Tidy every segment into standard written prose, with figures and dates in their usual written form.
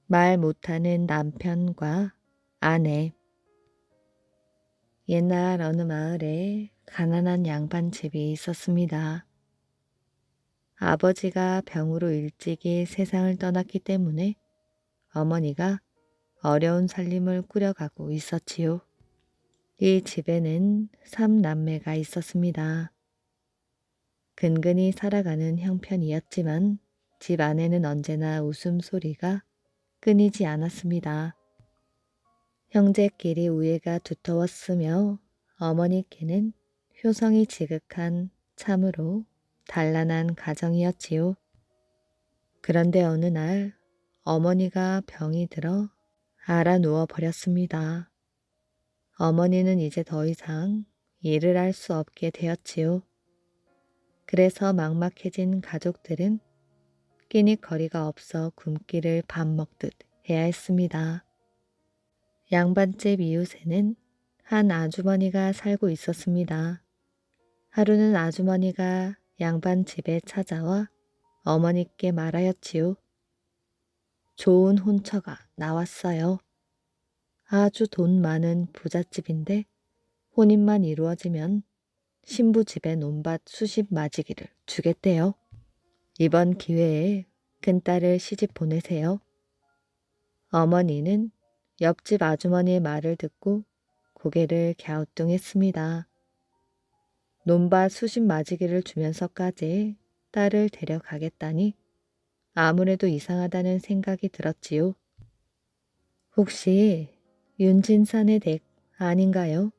말 못하는 남편과 아내. 옛날 어느 마을에 가난한 양반집이 있었습니다. 아버지가 병으로 일찍이 세상을 떠났기 때문에 어머니가 어려운 살림을 꾸려가고 있었지요. 이 집에는 3남매가 있었습니다. 근근히 살아가는 형편이었지만 집 안에는 언제나 웃음소리가 끊이지 않았습니다. 형제끼리 우애가 두터웠으며 어머니께는 효성이 지극한 참으로 단란한 가정이었지요. 그런데 어느 날 어머니가 병이 들어 알아 누워 버렸습니다. 어머니는 이제 더 이상 일을 할 수 없게 되었지요. 그래서 막막해진 가족들은 끼니거리가 없어 굶기를 밥 먹듯 해야 했습니다. 양반집 이웃에는 한 아주머니가 살고 있었습니다. 하루는 아주머니가 양반집에 찾아와 어머니께 말하였지요. 좋은 혼처가 나왔어요. 아주 돈 많은 부잣집인데 혼인만 이루어지면 신부 집에 논밭 수십 마지기를 주겠대요. 이번 기회에 큰딸을 시집 보내세요. 어머니는 옆집 아주머니의 말을 듣고 고개를 갸우뚱했습니다. 논밭 수십 마지기를 주면서까지 딸을 데려가겠다니 아무래도 이상하다는 생각이 들었지요. 혹시 윤진산의 댁 아닌가요?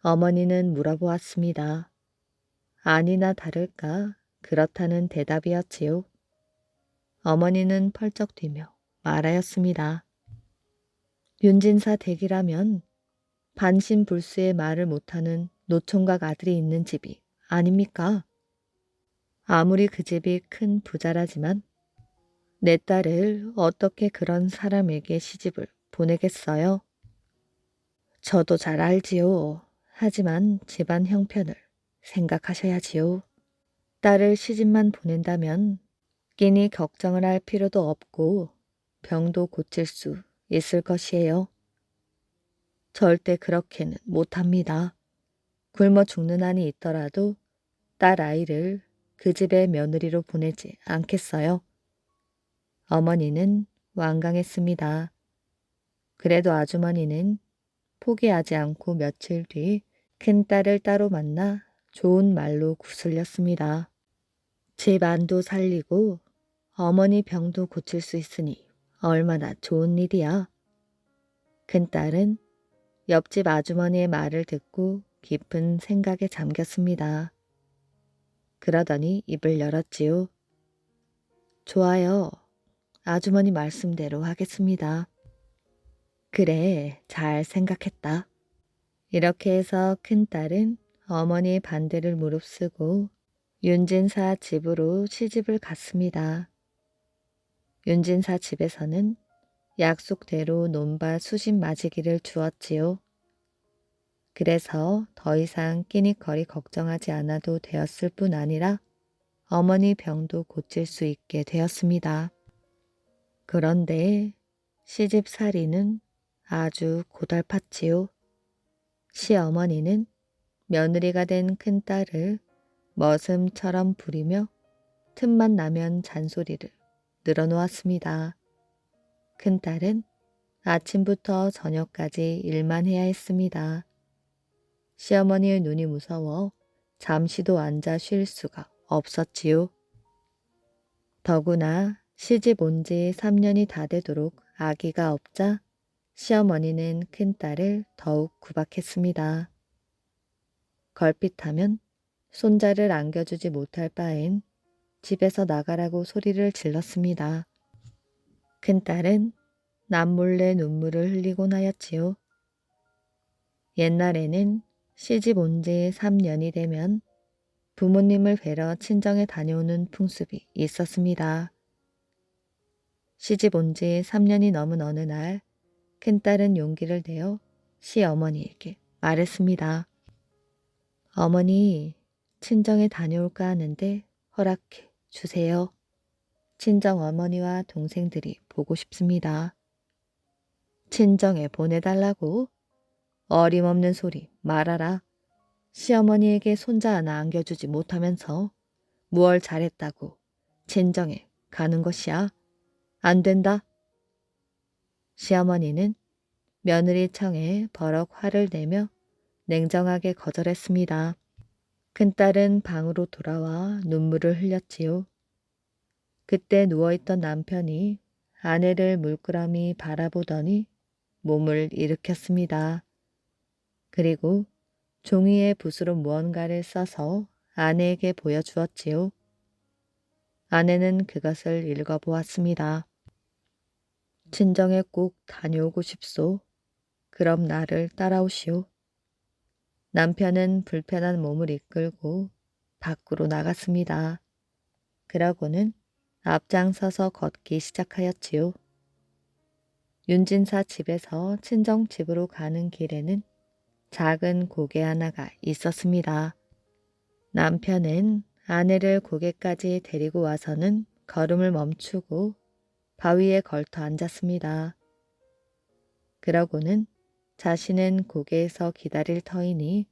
어머니는 물어보았습니다. 아니나 다를까 그렇다는 대답이었지요. 어머니는 펄쩍 뛰며 말하였습니다. 윤진사 댁이라면 반신불수의 말을 못하는 노총각 아들이 있는 집이 아닙니까? 아무리 그 집이 큰 부자라지만 내 딸을 어떻게 그런 사람에게 시집을 보내겠어요? 저도 잘 알지요. 하지만 집안 형편을 생각하셔야지요. 딸을 시집만 보낸다면 끼니 걱정을 할 필요도 없고 병도 고칠 수 있을 것이에요. 절대 그렇게는 못합니다. 굶어 죽는 한이 있더라도 딸 아이를 그 집에 며느리로 보내지 않겠어요. 어머니는 완강했습니다. 그래도 아주머니는 포기하지 않고 며칠 뒤 큰딸을 따로 만나 좋은 말로 구슬렸습니다. 집 안도 살리고 어머니 병도 고칠 수 있으니 얼마나 좋은 일이야. 큰딸은 옆집 아주머니의 말을 듣고 깊은 생각에 잠겼습니다. 그러더니 입을 열었지요. 좋아요. 아주머니 말씀대로 하겠습니다. 그래, 잘 생각했다. 이렇게 해서 큰딸은 어머니의 반대를 무릅쓰고 윤진사 집으로 시집을 갔습니다. 윤진사 집에서는 약속대로 논밭 수십 마지기를 주었지요. 그래서 더 이상 끼니거리 걱정하지 않아도 되었을 뿐 아니라 어머니 병도 고칠 수 있게 되었습니다. 그런데 시집살이는 아주 고달팠지요. 시어머니는 며느리가 된 큰딸을 머슴처럼 부리며 틈만 나면 잔소리를 늘어놓았습니다. 큰딸은 아침부터 저녁까지 일만 해야 했습니다. 시어머니의 눈이 무서워 잠시도 앉아 쉴 수가 없었지요. 더구나 시집 온 지 3년이 다 되도록 아기가 없자 시어머니는 큰딸을 더욱 구박했습니다. 걸핏하면 손자를 안겨주지 못할 바엔 집에서 나가라고 소리를 질렀습니다. 큰딸은 남몰래 눈물을 흘리곤 하였지요. 옛날에는 시집 온 지 3년이 되면 부모님을 뵈러 친정에 다녀오는 풍습이 있었습니다. 시집 온 지 3년이 넘은 어느 날 큰딸은 용기를 내어 시어머니에게 말했습니다. 어머니, 친정에 다녀올까 하는데 허락해 주세요. 친정 어머니와 동생들이 보고 싶습니다. 친정에 보내달라고? 어림없는 소리 말아라. 시어머니에게 손자 하나 안겨주지 못하면서 무얼 잘했다고 친정에 가는 것이야. 안 된다. 시어머니는 며느리 청에 버럭 화를 내며 냉정하게 거절했습니다. 큰딸은 방으로 돌아와 눈물을 흘렸지요. 그때 누워있던 남편이 아내를 물끄러미 바라보더니 몸을 일으켰습니다. 그리고 종이에 붓으로 무언가를 써서 아내에게 보여주었지요. 아내는 그것을 읽어보았습니다. 친정에 꼭 다녀오고 싶소. 그럼 나를 따라오시오. 남편은 불편한 몸을 이끌고 밖으로 나갔습니다. 그러고는 앞장서서 걷기 시작하였지요. 윤진사 집에서 친정 집으로 가는 길에는 작은 고개 하나가 있었습니다. 남편은 아내를 고개까지 데리고 와서는 걸음을 멈추고 바위에 걸터 앉았습니다. 그러고는 자신은 고개에서 기다릴 터이니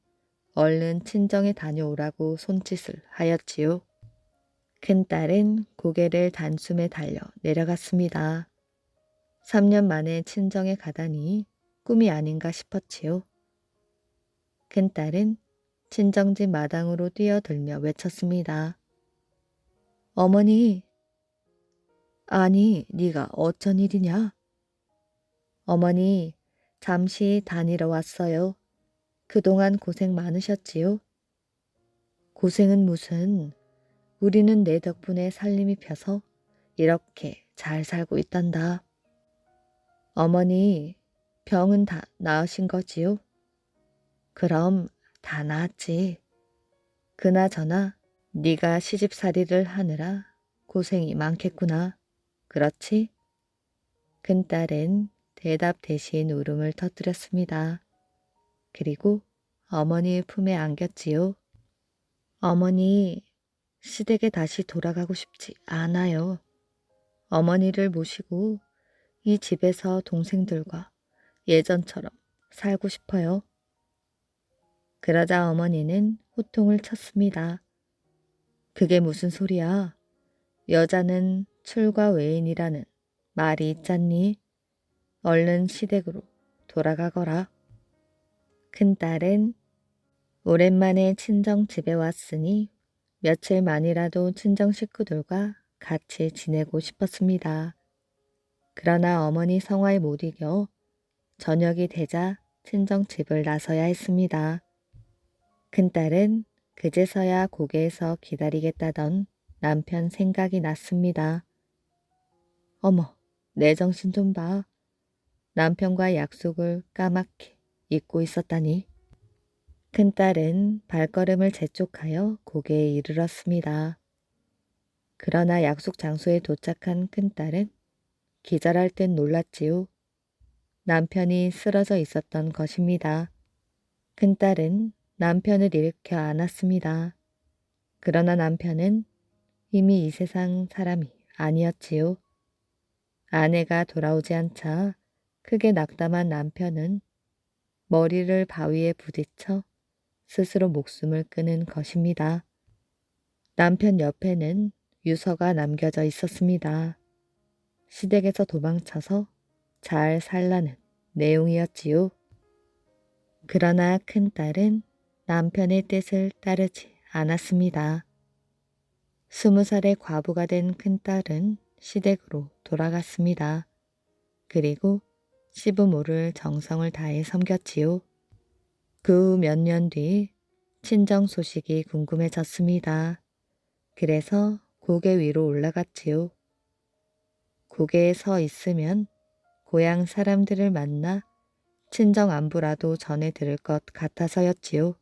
얼른 친정에 다녀오라고 손짓을 하였지요. 큰딸은 고개를 단숨에 달려 내려갔습니다. 3년 만에 친정에 가다니 꿈이 아닌가 싶었지요. 큰딸은 친정집 마당으로 뛰어들며 외쳤습니다. 어머니! 아니, 네가 어쩐 일이냐? 어머니, 잠시 다니러 왔어요. 그동안 고생 많으셨지요? 고생은 무슨, 우리는 내 덕분에 살림이 펴서 이렇게 잘 살고 있단다. 어머니, 병은 다 나으신 거지요? 그럼 다 나았지. 그나저나 네가 시집살이를 하느라 고생이 많겠구나. 그렇지? 큰딸은 대답 대신 울음을 터뜨렸습니다. 그리고 어머니의 품에 안겼지요. 어머니, 시댁에 다시 돌아가고 싶지 않아요. 어머니를 모시고 이 집에서 동생들과 예전처럼 살고 싶어요. 그러자 어머니는 호통을 쳤습니다. 그게 무슨 소리야? 여자는 출가 외인이라는 말이 있잖니. 얼른 시댁으로 돌아가거라. 큰딸은 오랜만에 친정 집에 왔으니 며칠만이라도 친정 식구들과 같이 지내고 싶었습니다. 그러나 어머니 성화에 못 이겨 저녁이 되자 친정 집을 나서야 했습니다. 큰딸은 그제서야 고개에서 기다리겠다던 남편 생각이 났습니다. 어머, 내 정신 좀 봐. 남편과 약속을 까맣게 잊고 있었다니. 큰딸은 발걸음을 재촉하여 고개에 이르렀습니다. 그러나 약속 장소에 도착한 큰딸은 기절할 듯 놀랐지요. 남편이 쓰러져 있었던 것입니다. 큰딸은 남편을 일으켜 안았습니다. 그러나 남편은 이미 이 세상 사람이 아니었지요. 아내가 돌아오지 않자 크게 낙담한 남편은 머리를 바위에 부딪혀 스스로 목숨을 끊은 것입니다. 남편 옆에는 유서가 남겨져 있었습니다. 시댁에서 도망쳐서 잘 살라는 내용이었지요. 그러나 큰딸은 남편의 뜻을 따르지 않았습니다. 20살의 과부가 된 큰딸은 시댁으로 돌아갔습니다. 그리고 시부모를 정성을 다해 섬겼지요. 그 후 몇 년 뒤 친정 소식이 궁금해졌습니다. 그래서 고개 위로 올라갔지요. 고개에 서 있으면 고향 사람들을 만나 친정 안부라도 전해 들을 것 같아서였지요.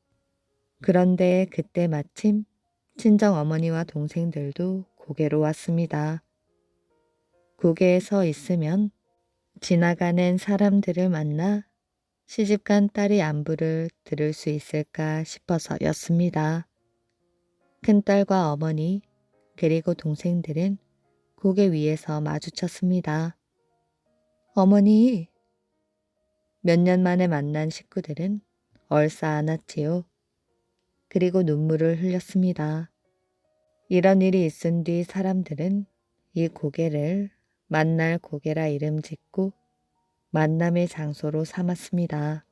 그런데 그때 마침 친정 어머니와 동생들도 고개로 왔습니다. 고개에 서 있으면 지나가는 사람들을 만나 시집간 딸의 안부를 들을 수 있을까 싶어서였습니다. 큰딸과 어머니 그리고 동생들은 고개 위에서 마주쳤습니다. 어머니! 몇 년 만에 만난 식구들은 얼싸안았지요. 그리고 눈물을 흘렸습니다. 이런 일이 있은 뒤 사람들은 이 고개를 만날 고개라 이름 짓고 만남의 장소로 삼았습니다.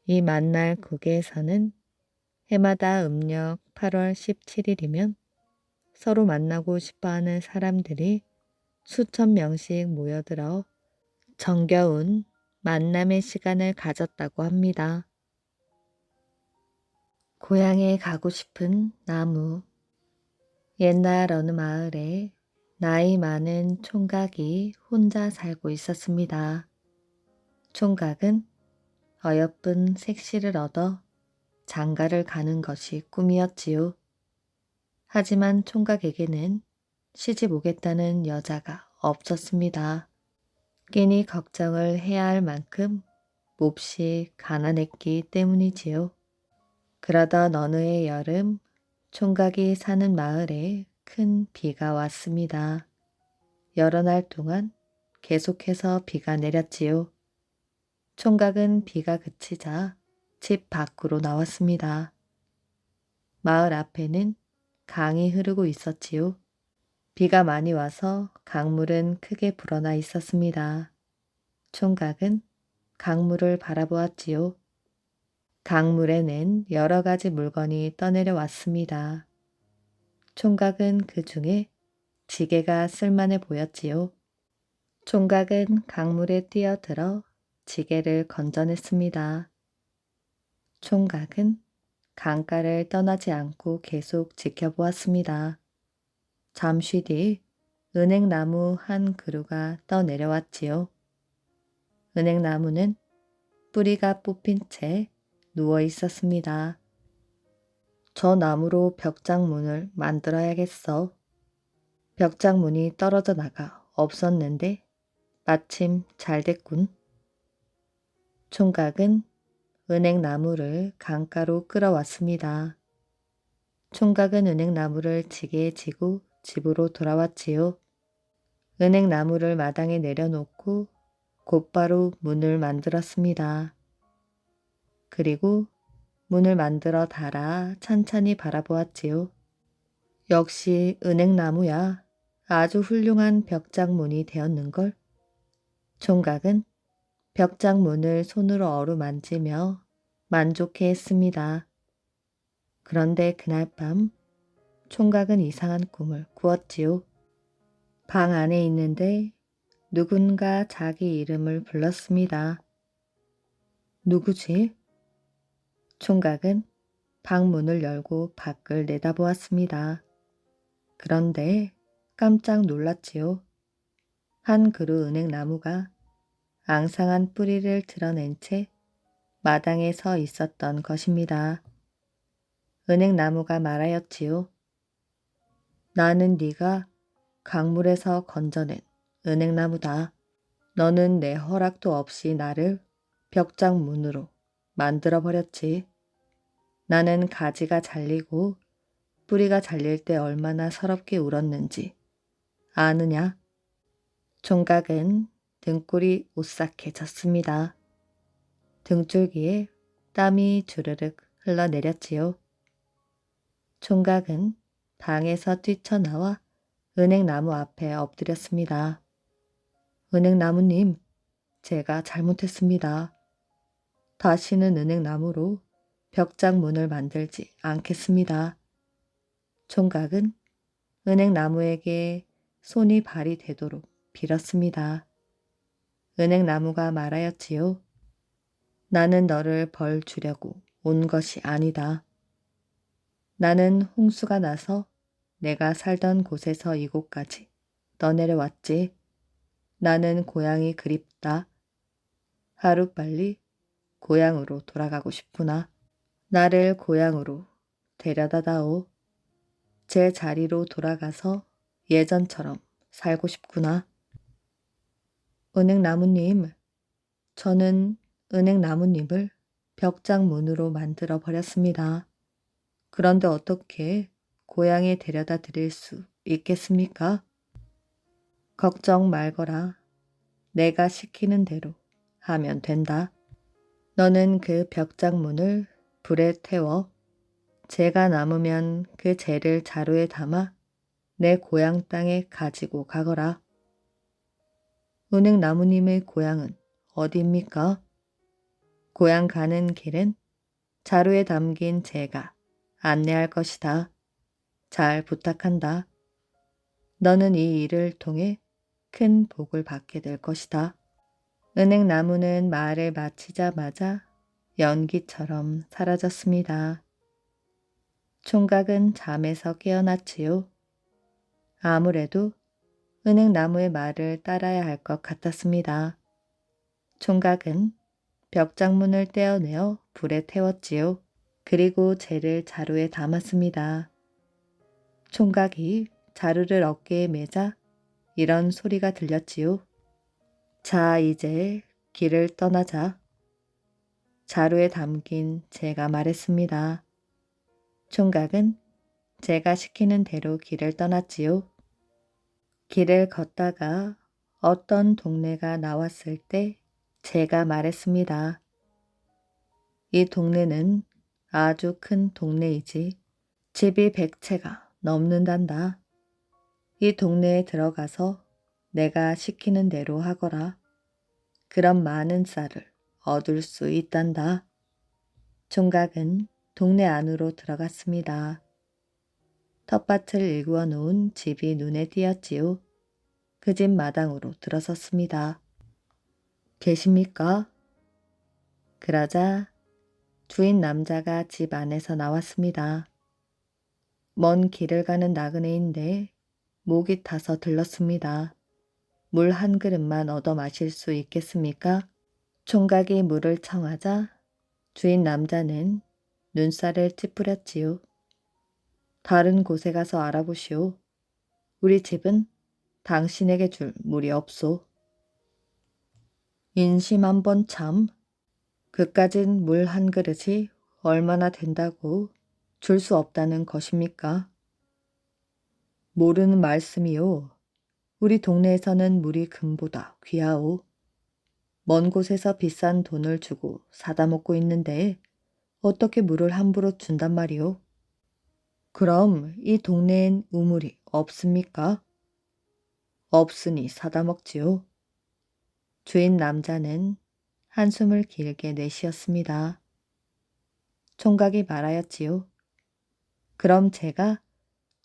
이 만날 고개에서는 해마다 음력 8월 17일이면 서로 만나고 싶어하는 사람들이 수천 명씩 모여들어 정겨운 만남의 시간을 가졌다고 합니다. 고향에 가고 싶은 나무. 옛날 어느 마을에 나이 많은 총각이 혼자 살고 있었습니다. 총각은 어여쁜 색시를 얻어 장가를 가는 것이 꿈이었지요. 하지만 총각에게는 시집 오겠다는 여자가 없었습니다. 끼니 걱정을 해야 할 만큼 몹시 가난했기 때문이지요. 그러던 어느 해 여름, 총각이 사는 마을에 큰 비가 왔습니다. 여러 날 동안 계속해서 비가 내렸지요. 총각은 비가 그치자 집 밖으로 나왔습니다. 마을 앞에는 강이 흐르고 있었지요. 비가 많이 와서 강물은 크게 불어나 있었습니다. 총각은 강물을 바라보았지요. 강물에는 여러 가지 물건이 떠내려 왔습니다. 총각은 그 중에 지게가 쓸만해 보였지요. 총각은 강물에 뛰어들어 지게를 건져냈습니다. 총각은 강가를 떠나지 않고 계속 지켜보았습니다. 잠시 뒤 은행나무 한 그루가 떠내려왔지요. 은행나무는 뿌리가 뽑힌 채 누워 있었습니다. 저 나무로 벽장문을 만들어야겠어. 벽장문이 떨어져 나가 없었는데 마침 잘 됐군. 총각은 은행나무를 강가로 끌어왔습니다. 총각은 은행나무를 지게에 지고 집으로 돌아왔지요. 은행나무를 마당에 내려놓고 곧바로 문을 만들었습니다. 그리고 문을 만들어 달아 찬찬히 바라보았지요. 역시 은행나무야. 아주 훌륭한 벽장문이 되었는걸. 총각은 벽장문을 손으로 어루만지며 만족해 했습니다. 그런데 그날 밤 총각은 이상한 꿈을 꾸었지요. 방 안에 있는데 누군가 자기 이름을 불렀습니다. 누구지? 총각은 방문을 열고 밖을 내다보았습니다. 그런데 깜짝 놀랐지요. 한 그루 은행나무가 앙상한 뿌리를 드러낸 채 마당에 서 있었던 것입니다. 은행나무가 말하였지요. 나는 네가 강물에서 건져낸 은행나무다. 너는 내 허락도 없이 나를 벽장문으로 만들어버렸지. 나는 가지가 잘리고 뿌리가 잘릴 때 얼마나 서럽게 울었는지 아느냐? 총각은 등골이 오싹해졌습니다. 등줄기에 땀이 주르륵 흘러내렸지요. 총각은 방에서 뛰쳐나와 은행나무 앞에 엎드렸습니다. 은행나무님, 제가 잘못했습니다. 다시는 은행나무로 벽장문을 만들지 않겠습니다. 총각은 은행나무에게 손이 발이 되도록 빌었습니다. 은행나무가 말하였지요. 나는 너를 벌 주려고 온 것이 아니다. 나는 홍수가 나서 내가 살던 곳에서 이곳까지 떠내려왔지. 나는 고향이 그립다. 하루빨리 고향으로 돌아가고 싶구나. 나를 고향으로 데려다다오. 제 자리로 돌아가서 예전처럼 살고 싶구나. 은행나무님, 저는 은행나무님을 벽장문으로 만들어 버렸습니다. 그런데 어떻게 고향에 데려다 드릴 수 있겠습니까? 걱정 말거라. 내가 시키는 대로 하면 된다. 너는 그 벽장문을 불에 태워 재가 남으면 그 재를 자루에 담아 내 고향 땅에 가지고 가거라. 은행나무님의 고향은 어디입니까? 고향 가는 길은 자루에 담긴 재가 안내할 것이다. 잘 부탁한다. 너는 이 일을 통해 큰 복을 받게 될 것이다. 은행나무는 말을 마치자마자 연기처럼 사라졌습니다. 총각은 잠에서 깨어났지요. 아무래도 은행나무의 말을 따라야 할 것 같았습니다. 총각은 벽장문을 떼어내어 불에 태웠지요. 그리고 재를 자루에 담았습니다. 총각이 자루를 어깨에 매자 이런 소리가 들렸지요. 자, 이제 길을 떠나자. 자루에 담긴 재가 말했습니다. 총각은 제가 시키는 대로 길을 떠났지요. 길을 걷다가 어떤 동네가 나왔을 때 제가 말했습니다. 이 동네는 아주 큰 동네이지. 집이 100채가 넘는단다. 이 동네에 들어가서 내가 시키는 대로 하거라. 그럼 많은 쌀을 얻을 수 있단다. 총각은 동네 안으로 들어갔습니다. 텃밭을 일구어 놓은 집이 눈에 띄었지요. 그 집 마당으로 들어섰습니다. 계십니까? 그러자 주인 남자가 집 안에서 나왔습니다. 먼 길을 가는 나그네인데 목이 타서 들렀습니다. 물 한 그릇만 얻어 마실 수 있겠습니까? 총각이 물을 청하자 주인 남자는 눈살을 찌푸렸지요. 다른 곳에 가서 알아보시오. 우리 집은 당신에게 줄 물이 없소. 인심 한번 참. 그까진 물 한 그릇이 얼마나 된다고 줄 수 없다는 것입니까? 모르는 말씀이요. 우리 동네에서는 물이 금보다 귀하오. 먼 곳에서 비싼 돈을 주고 사다 먹고 있는데 어떻게 물을 함부로 준단 말이오? 그럼 이 동네엔 우물이 없습니까? 없으니 사다 먹지요. 주인 남자는 한숨을 길게 내쉬었습니다. 총각이 말하였지요. 그럼 제가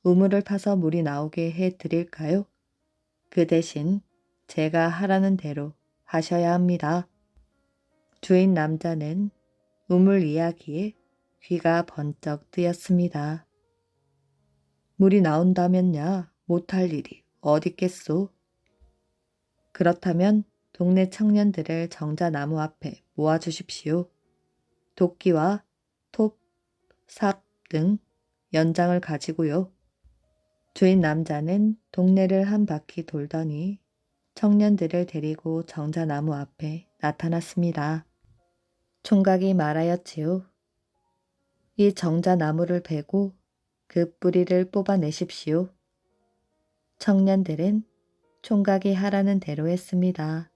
우물을 파서 물이 나오게 해 드릴까요? 그 대신 제가 하라는 대로 하셔야 합니다. 주인 남자는 우물 이야기에 귀가 번쩍 뜨였습니다. 물이 나온다면야 못할 일이 어딨겠소. 그렇다면 동네 청년들을 정자나무 앞에 모아주십시오. 도끼와 톱, 삽 등 연장을 가지고요. 주인 남자는 동네를 한 바퀴 돌더니 청년들을 데리고 정자나무 앞에 나타났습니다. 총각이 말하였지요. 이 정자나무를 베고 그 뿌리를 뽑아내십시오. 청년들은 총각이 하라는 대로 했습니다.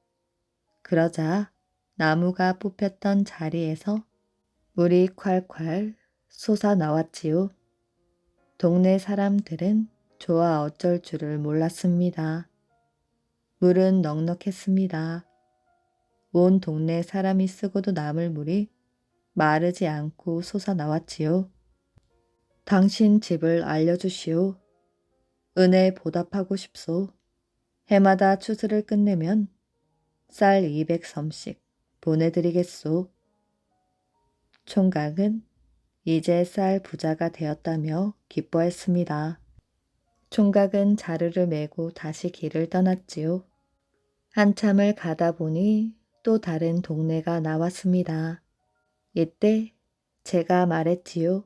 그러자 나무가 뽑혔던 자리에서 물이 콸콸 솟아 나왔지요. 동네 사람들은 좋아 어쩔 줄을 몰랐습니다. 물은 넉넉했습니다. 온 동네 사람이 쓰고도 남을 물이 마르지 않고 솟아 나왔지요. 당신 집을 알려주시오. 은혜에 보답하고 싶소. 해마다 추수를 끝내면 쌀 200섬씩 보내드리겠소. 총각은 이제 쌀 부자가 되었다며 기뻐했습니다. 총각은 자루를 메고 다시 길을 떠났지요. 한참을 가다 보니 또 다른 동네가 나왔습니다. 이때 제가 말했지요.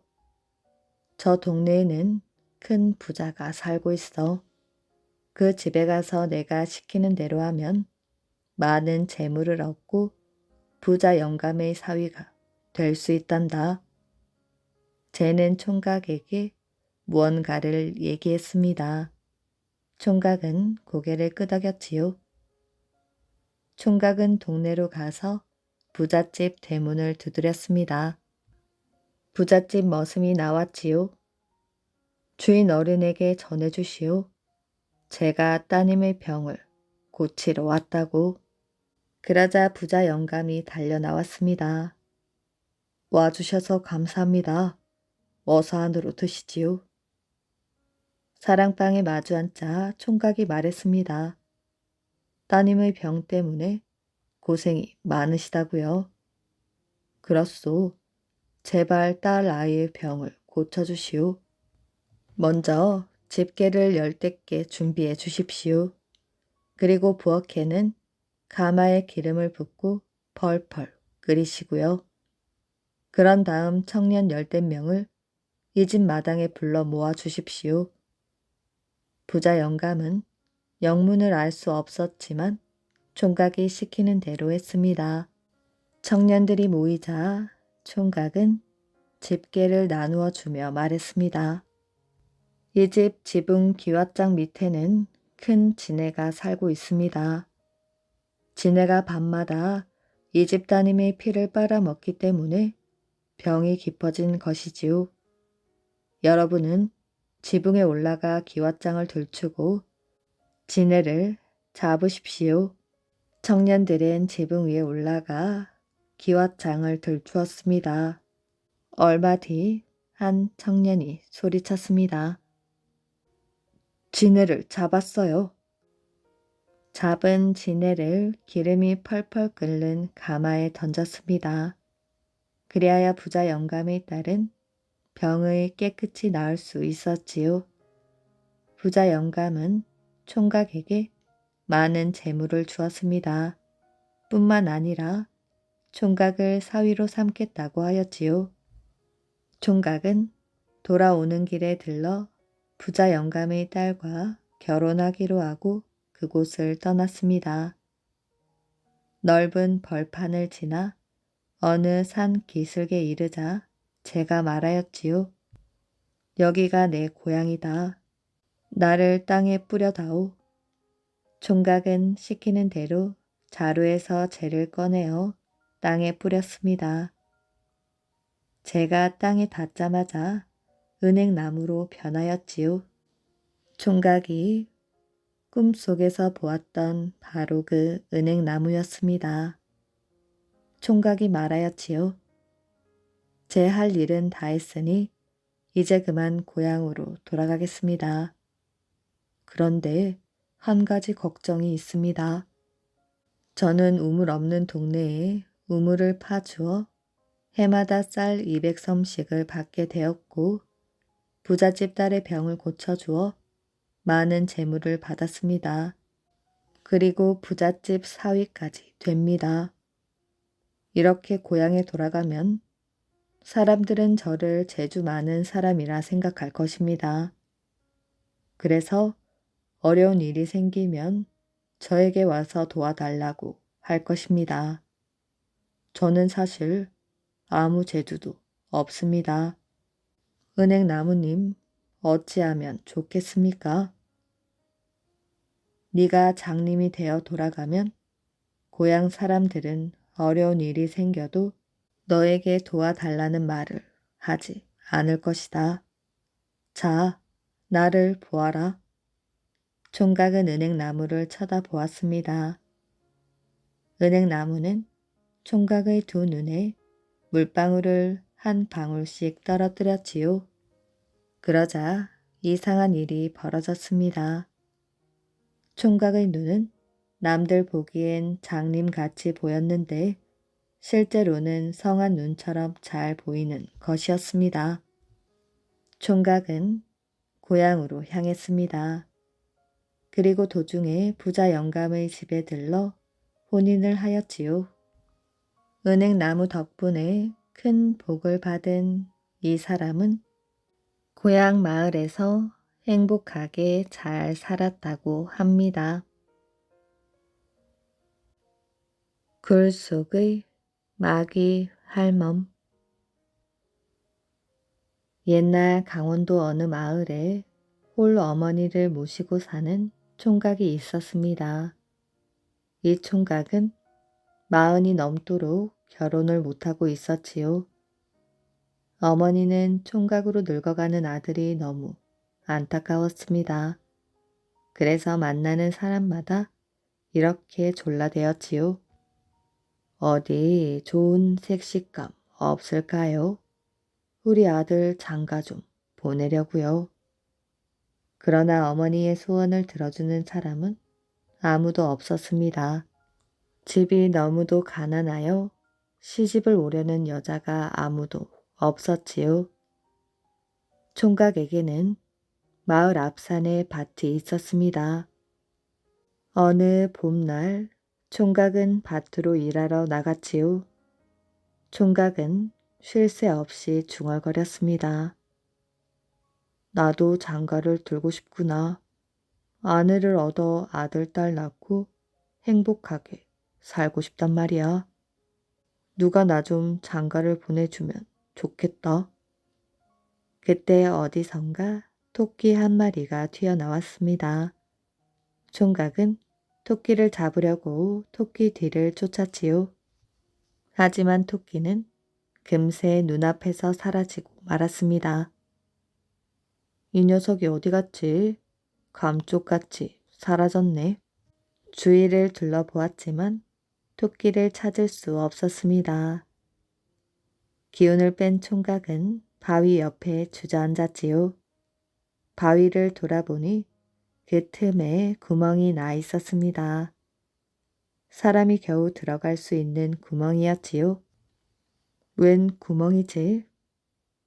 저 동네에는 큰 부자가 살고 있어. 그 집에 가서 내가 시키는 대로 하면 많은 재물을 얻고 부자 영감의 사위가 될 수 있단다. 쟤는 총각에게 무언가를 얘기했습니다. 총각은 고개를 끄덕였지요. 총각은 동네로 가서 부잣집 대문을 두드렸습니다. 부잣집 머슴이 나왔지요. 주인 어른에게 전해주시오. 제가 따님의 병을 고치러 왔다고. 그러자 부자 영감이 달려 나왔습니다. 와주셔서 감사합니다. 어서 안으로 드시지요. 사랑방에 마주 앉자 총각이 말했습니다. 따님의 병 때문에 고생이 많으시다고요. 그렇소. 제발 딸 아이의 병을 고쳐주시오. 먼저 집게를 10대 준비해 주십시오. 그리고 부엌에는 가마에 기름을 붓고 펄펄 끓이시고요. 그런 다음 청년 10명을 이 집 마당에 불러 모아 주십시오. 부자 영감은 영문을 알 수 없었지만 총각이 시키는 대로 했습니다. 청년들이 모이자 총각은 집게를 나누어 주며 말했습니다. 이 집 지붕 기왓장 밑에는 큰 지네가 살고 있습니다. 지네가 밤마다 이 집 따님의 피를 빨아먹기 때문에 병이 깊어진 것이지요. 여러분은 지붕에 올라가 기왓장을 들추고 지네를 잡으십시오. 청년들은 지붕 위에 올라가 기왓장을 들추었습니다. 얼마 뒤 한 청년이 소리쳤습니다. 지네를 잡았어요. 잡은 지네를 기름이 펄펄 끓는 가마에 던졌습니다. 그리하여 부자 영감의 딸은 병을 깨끗이 나을 수 있었지요. 부자 영감은 총각에게 많은 재물을 주었습니다. 뿐만 아니라 총각을 사위로 삼겠다고 하였지요. 총각은 돌아오는 길에 들러 부자 영감의 딸과 결혼하기로 하고 그곳을 떠났습니다. 넓은 벌판을 지나 어느 산 기슭에 이르자 제가 말하였지요. 여기가 내 고향이다. 나를 땅에 뿌려다오. 총각은 시키는 대로 자루에서 재를 꺼내어 땅에 뿌렸습니다. 제가 땅에 닿자마자 은행나무로 변하였지요. 총각이 꿈속에서 보았던 바로 그 은행나무였습니다. 총각이 말하였지요. 제 할 일은 다 했으니 이제 그만 고향으로 돌아가겠습니다. 그런데 한 가지 걱정이 있습니다. 저는 우물 없는 동네에 우물을 파주어 해마다 쌀 200섬씩을 받게 되었고 부잣집 딸의 병을 고쳐주어 많은 재물을 받았습니다. 그리고 부잣집 사위까지 됩니다. 이렇게 고향에 돌아가면 사람들은 저를 재주 많은 사람이라 생각할 것입니다. 그래서 어려운 일이 생기면 저에게 와서 도와달라고 할 것입니다. 저는 사실 아무 재주도 없습니다. 은행나무님, 어찌하면 좋겠습니까? 네가 장님이 되어 돌아가면 고향 사람들은 어려운 일이 생겨도 너에게 도와달라는 말을 하지 않을 것이다. 자, 나를 보아라. 총각은 은행나무를 쳐다보았습니다. 은행나무는 총각의 두 눈에 물방울을 한 방울씩 떨어뜨렸지요. 그러자 이상한 일이 벌어졌습니다. 총각의 눈은 남들 보기엔 장님같이 보였는데 실제로는 성한 눈처럼 잘 보이는 것이었습니다. 총각은 고향으로 향했습니다. 그리고 도중에 부자 영감의 집에 들러 혼인을 하였지요. 은행나무 덕분에 큰 복을 받은 이 사람은 고향 마을에서 행복하게 잘 살았다고 합니다. 굴 속의 마귀 할멈. 옛날 강원도 어느 마을에 홀 어머니를 모시고 사는 총각이 있었습니다. 이 총각은 40이 넘도록 결혼을 못하고 있었지요. 어머니는 총각으로 늙어가는 아들이 너무 안타까웠습니다. 그래서 만나는 사람마다 이렇게 졸라대었지요. 어디 좋은 색식감 없을까요? 우리 아들 장가 좀 보내려고요. 그러나 어머니의 소원을 들어주는 사람은 아무도 없었습니다. 집이 너무도 가난하여 시집을 오려는 여자가 아무도 없었지요. 총각에게는 마을 앞산에 밭이 있었습니다. 어느 봄날 총각은 밭으로 일하러 나갔지요. 총각은 쉴 새 없이 중얼거렸습니다. 나도 장가를 들고 싶구나. 아내를 얻어 아들, 딸 낳고 행복하게 살고 싶단 말이야. 누가 나 좀 장가를 보내주면 좋겠다. 그때 어디선가 토끼 한 마리가 튀어나왔습니다. 총각은 토끼를 잡으려고 토끼 뒤를 쫓았지요. 하지만 토끼는 금세 눈앞에서 사라지고 말았습니다. 이 녀석이 어디 갔지? 감쪽같이 사라졌네. 주위를 둘러보았지만 토끼를 찾을 수 없었습니다. 기운을 뺀 총각은 바위 옆에 주저앉았지요. 바위를 돌아보니 그 틈에 구멍이 나 있었습니다. 사람이 겨우 들어갈 수 있는 구멍이었지요. 웬 구멍이지?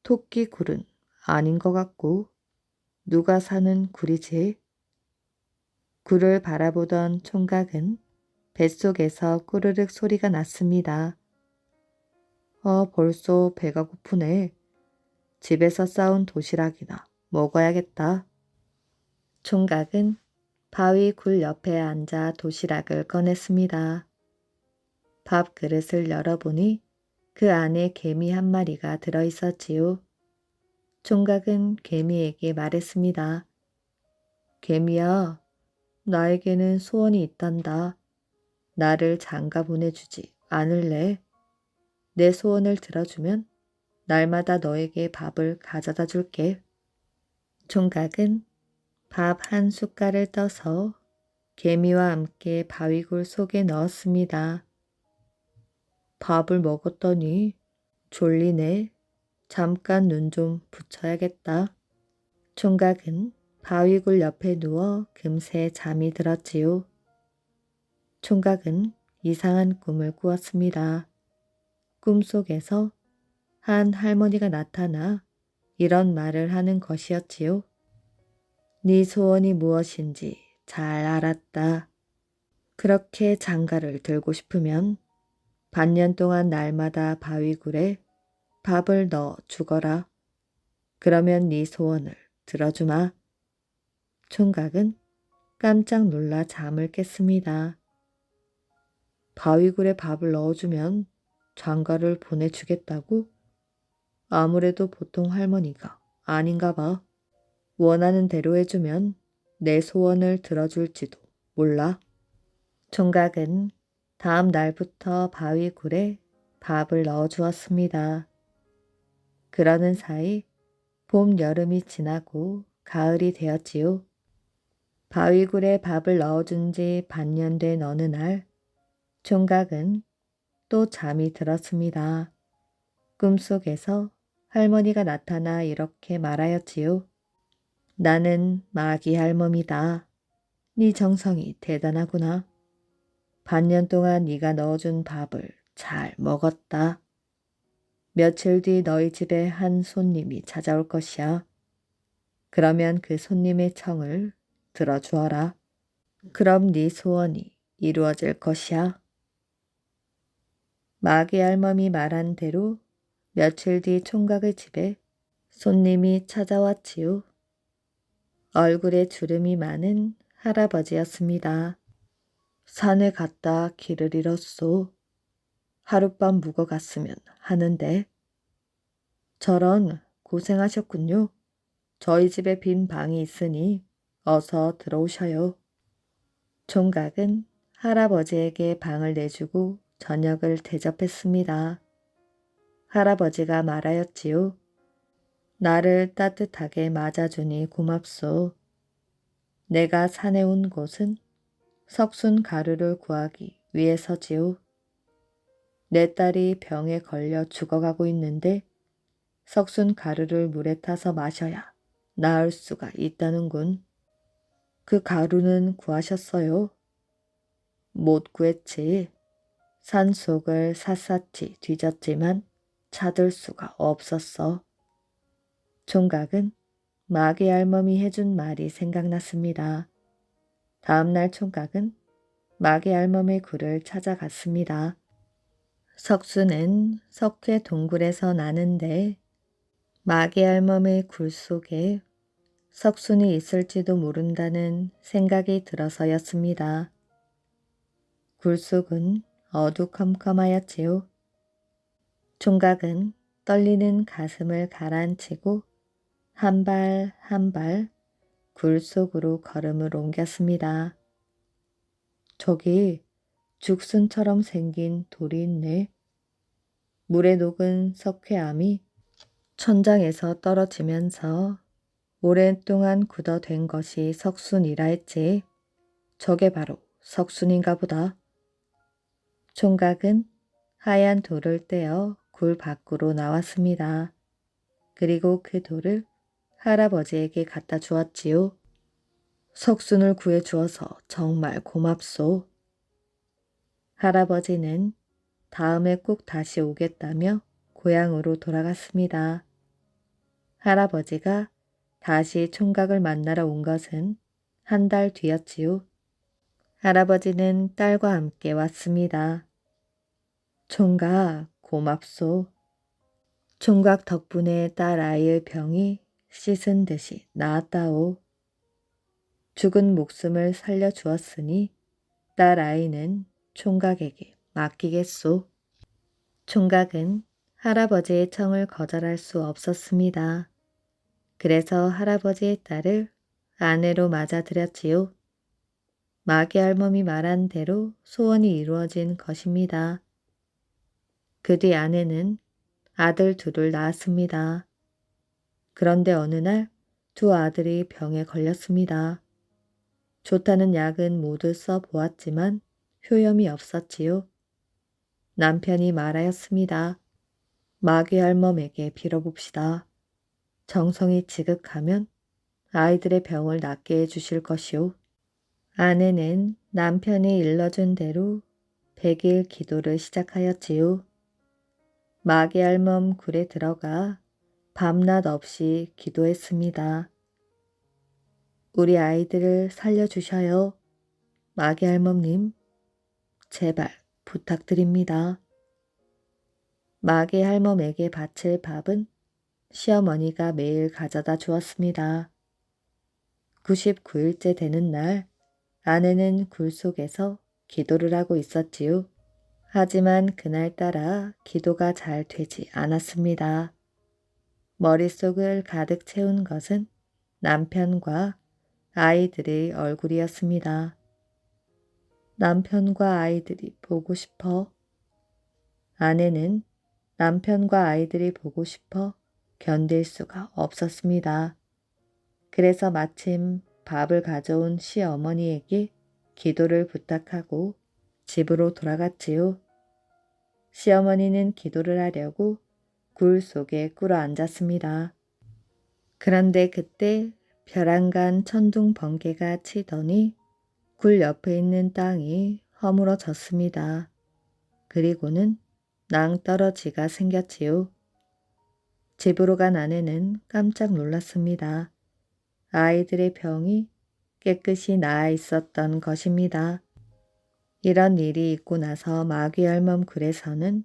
토끼 굴은 아닌 것 같고 누가 사는 굴이지? 굴을 바라보던 총각은 뱃속에서 꾸르륵 소리가 났습니다. 벌써 배가 고프네. 집에서 싸온 도시락이나 먹어야겠다. 총각은 바위 굴 옆에 앉아 도시락을 꺼냈습니다. 밥 그릇을 열어보니 그 안에 개미 한 마리가 들어있었지요. 총각은 개미에게 말했습니다. 개미야, 나에게는 소원이 있단다. 나를 장가 보내주지 않을래? 내 소원을 들어주면 날마다 너에게 밥을 가져다 줄게. 총각은 밥 한 숟갈을 떠서 개미와 함께 바위굴 속에 넣었습니다. 밥을 먹었더니 졸리네. 잠깐 눈 좀 붙여야겠다. 총각은 바위굴 옆에 누워 금세 잠이 들었지요. 총각은 이상한 꿈을 꾸었습니다. 꿈속에서 한 할머니가 나타나 이런 말을 하는 것이었지요. 네 소원이 무엇인지 잘 알았다. 그렇게 장가를 들고 싶으면 반년 동안 날마다 바위굴에 밥을 넣어 죽어라. 그러면 네 소원을 들어주마. 총각은 깜짝 놀라 잠을 깼습니다. 바위굴에 밥을 넣어주면 장가를 보내주겠다고? 아무래도 보통 할머니가 아닌가 봐. 원하는 대로 해주면 내 소원을 들어줄지도 몰라. 총각은 다음 날부터 바위굴에 밥을 넣어주었습니다. 그러는 사이 봄, 여름이 지나고 가을이 되었지요. 바위굴에 밥을 넣어준 지 반년 된 어느 날 총각은 또 잠이 들었습니다. 꿈속에서 할머니가 나타나 이렇게 말하였지요. 나는 마귀 할멈이다. 네 정성이 대단하구나. 반년 동안 네가 넣어준 밥을 잘 먹었다. 며칠 뒤 너희 집에 한 손님이 찾아올 것이야. 그러면 그 손님의 청을 들어주어라. 그럼 네 소원이 이루어질 것이야. 마귀 할멈이 말한 대로 며칠 뒤 총각의 집에 손님이 찾아왔지요. 얼굴에 주름이 많은 할아버지였습니다. 산에 갔다 길을 잃었소. 하룻밤 묵어갔으면 하는데. 저런 고생하셨군요. 저희 집에 빈 방이 있으니 어서 들어오셔요. 총각은 할아버지에게 방을 내주고 저녁을 대접했습니다. 할아버지가 말하였지요. 나를 따뜻하게 맞아주니 고맙소. 내가 산에 온 곳은 석순 가루를 구하기 위해서지요. 내 딸이 병에 걸려 죽어가고 있는데 석순 가루를 물에 타서 마셔야 나을 수가 있다는군. 그 가루는 구하셨어요? 못 구했지. 산속을 샅샅이 뒤졌지만 찾을 수가 없었어. 총각은 마귀 할멈이 해준 말이 생각났습니다. 다음날 총각은 마귀 할멈의 굴을 찾아갔습니다. 석수는 석회 동굴에서 나는데 마귀 할멈의 굴 속에 석순이 있을지도 모른다는 생각이 들어서였습니다. 굴 속은 어두컴컴하였지요. 총각은 떨리는 가슴을 가라앉히고 한 발 한 발 굴 속으로 걸음을 옮겼습니다. 저기 죽순처럼 생긴 돌이 있네. 물에 녹은 석회암이 천장에서 떨어지면서 오랫동안 굳어된 것이 석순이라 했지. 저게 바로 석순인가 보다. 총각은 하얀 돌을 떼어 굴 밖으로 나왔습니다. 그리고 그 돌을 할아버지에게 갖다 주었지요. 석순을 구해 주어서 정말 고맙소. 할아버지는 다음에 꼭 다시 오겠다며 고향으로 돌아갔습니다. 할아버지가 다시 총각을 만나러 온 것은 한 달 뒤였지요. 할아버지는 딸과 함께 왔습니다. 총각, 고맙소. 총각 덕분에 딸 아이의 병이 씻은 듯이 나았다오. 죽은 목숨을 살려주었으니 딸 아이는 총각에게 맡기겠소. 총각은 할아버지의 청을 거절할 수 없었습니다. 그래서 할아버지의 딸을 아내로 맞아들였지요. 마귀 할멈이 말한 대로 소원이 이루어진 것입니다. 그 뒤 아내는 아들 둘을 낳았습니다. 그런데 어느 날 두 아들이 병에 걸렸습니다. 좋다는 약은 모두 써보았지만 효염이 없었지요. 남편이 말하였습니다. 마귀 할멈에게 빌어봅시다. 정성이 지극하면 아이들의 병을 낫게 해주실 것이오. 아내는 남편이 일러준 대로 100일 기도를 시작하였지요. 마귀 할멈 굴에 들어가 밤낮 없이 기도했습니다. 우리 아이들을 살려주셔요. 마귀 할멈님, 제발 부탁드립니다. 마귀 할멈에게 바칠 밥은 시어머니가 매일 가져다 주었습니다. 99일째 되는 날 아내는 굴 속에서 기도를 하고 있었지요. 하지만 그날따라 기도가 잘 되지 않았습니다. 머릿속을 가득 채운 것은 남편과 아이들의 얼굴이었습니다. 남편과 아이들이 보고 싶어. 아내는 남편과 아이들이 보고 싶어 견딜 수가 없었습니다. 그래서 마침 밥을 가져온 시어머니에게 기도를 부탁하고 집으로 돌아갔지요. 시어머니는 기도를 하려고 굴 속에 꿇어 앉았습니다. 그런데 그때 벼랑간 천둥 번개가 치더니 굴 옆에 있는 땅이 허물어졌습니다. 그리고는 낭떠러지가 생겼지요. 집으로 간 아내는 깜짝 놀랐습니다. 아이들의 병이 깨끗이 나아 있었던 것입니다. 이런 일이 있고 나서 마귀 할멈 굴에서는